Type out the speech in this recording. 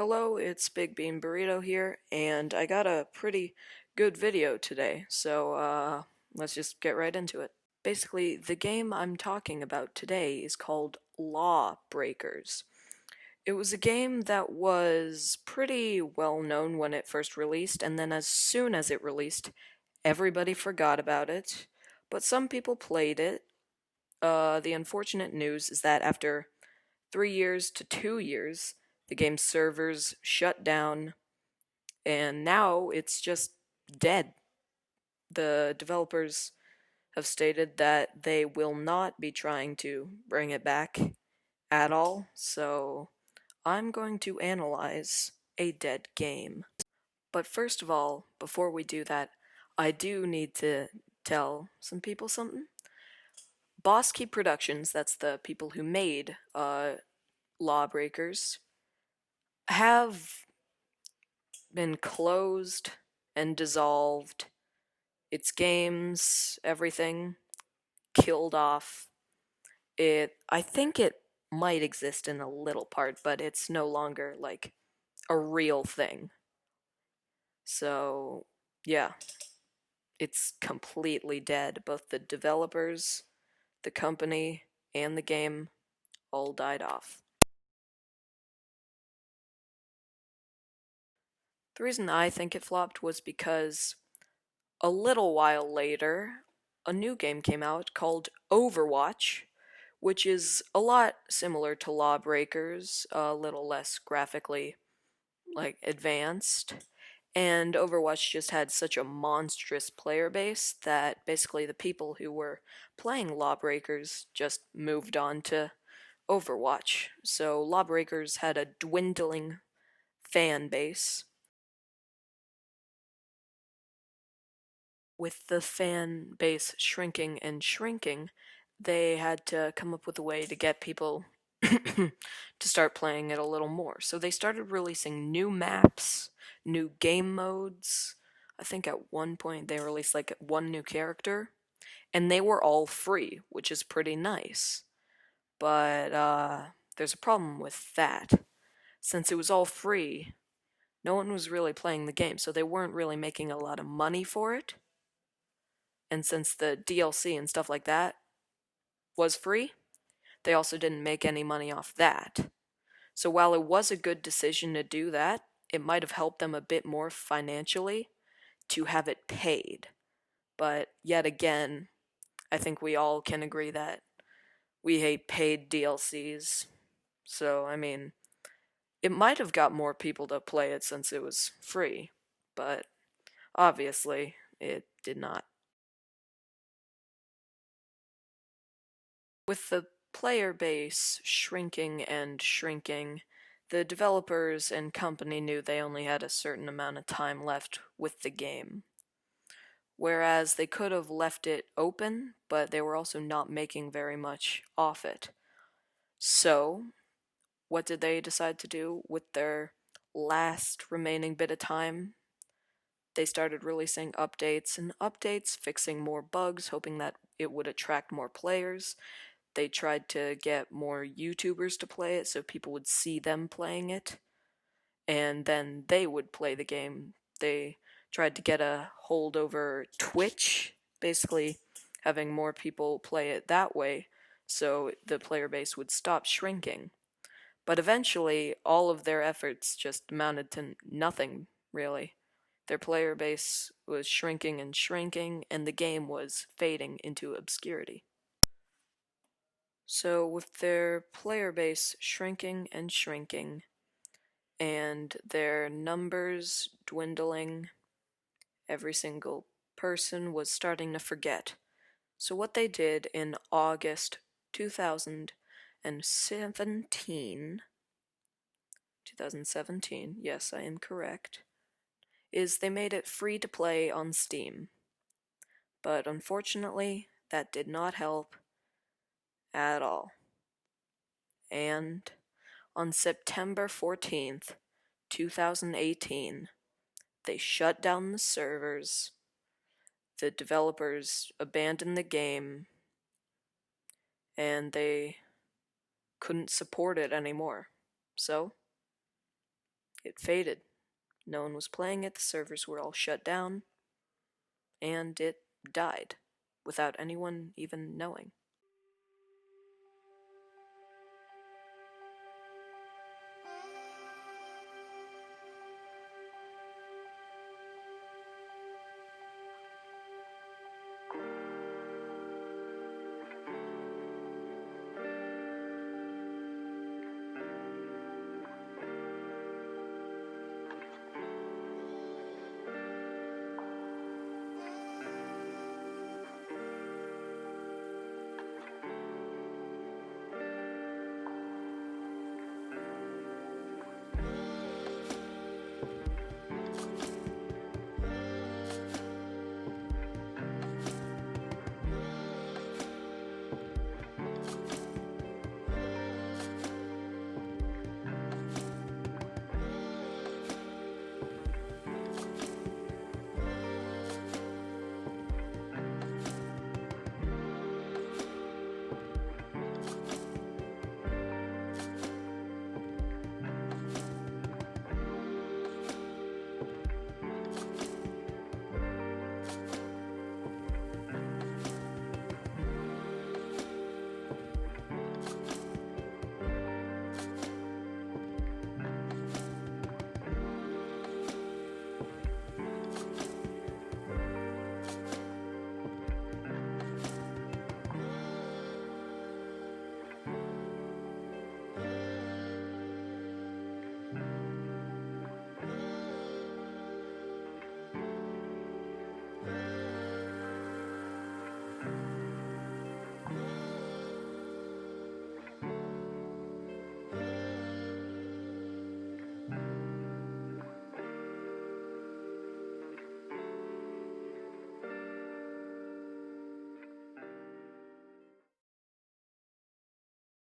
Hello, it's Big Bean Burrito here, and I got a pretty good video today, so let's just get right into it. Basically, the game I'm talking about today is called Lawbreakers. It was a game that was pretty well known when it first released, and then as soon as it released, everybody forgot about it, but some people played it. The unfortunate news is that after 3 years to 2 years, the game's servers shut down, and now it's just dead. The developers have stated that they will not be trying to bring it back at all, so I'm going to analyze a dead game. But first of all, before we do that, I do need to tell some people something. Boss Key Productions, that's the people who made Lawbreakers, have been closed and dissolved. Its games, everything, killed off. I think it might exist in a little part, but it's no longer like a real thing. So, yeah, it's completely dead. Both the developers, the company, and the game all died off. The reason I think it flopped was because a little while later, a new game came out called Overwatch, which is a lot similar to Lawbreakers, a little less graphically advanced. And Overwatch just had such a monstrous player base that basically the people who were playing Lawbreakers just moved on to Overwatch. So Lawbreakers had a dwindling fan base. With the fan base shrinking and shrinking, they had to come up with a way to get people to start playing it a little more. So they started releasing new maps, new game modes. I think at one point they released like one new character, and they were all free, which is pretty nice. But there's a problem with that. Since it was all free, no one was really playing the game, so they weren't really making a lot of money for it. And since the DLC and stuff like that was free, they also didn't make any money off that. So while it was a good decision to do that, it might have helped them a bit more financially to have it paid. But yet again, I think we all can agree that we hate paid DLCs. So, I mean, it might have got more people to play it since it was free, but obviously it did not. With the player base shrinking and shrinking, the developers and company knew they only had a certain amount of time left with the game. Whereas they could have left it open, but they were also not making very much off it. So, what did they decide to do with their last remaining bit of time? They started releasing updates and updates, fixing more bugs, hoping that it would attract more players. They tried to get more YouTubers to play it so people would see them playing it, and then they would play the game. They tried to get a hold over Twitch, basically having more people play it that way so the player base would stop shrinking. But eventually, all of their efforts just amounted to nothing, really. Their player base was shrinking and shrinking, and the game was fading into obscurity. So, with their player base shrinking and shrinking, and their numbers dwindling, every single person was starting to forget. So, what they did in August 2017, yes, I am correct, is they made it free to play on Steam. But unfortunately, that did not help at all. And on September 14th, 2018, they shut down the servers, the developers abandoned the game, and they couldn't support it anymore. So, It faded. No one was playing it, the servers were all shut down, and it died without anyone even knowing.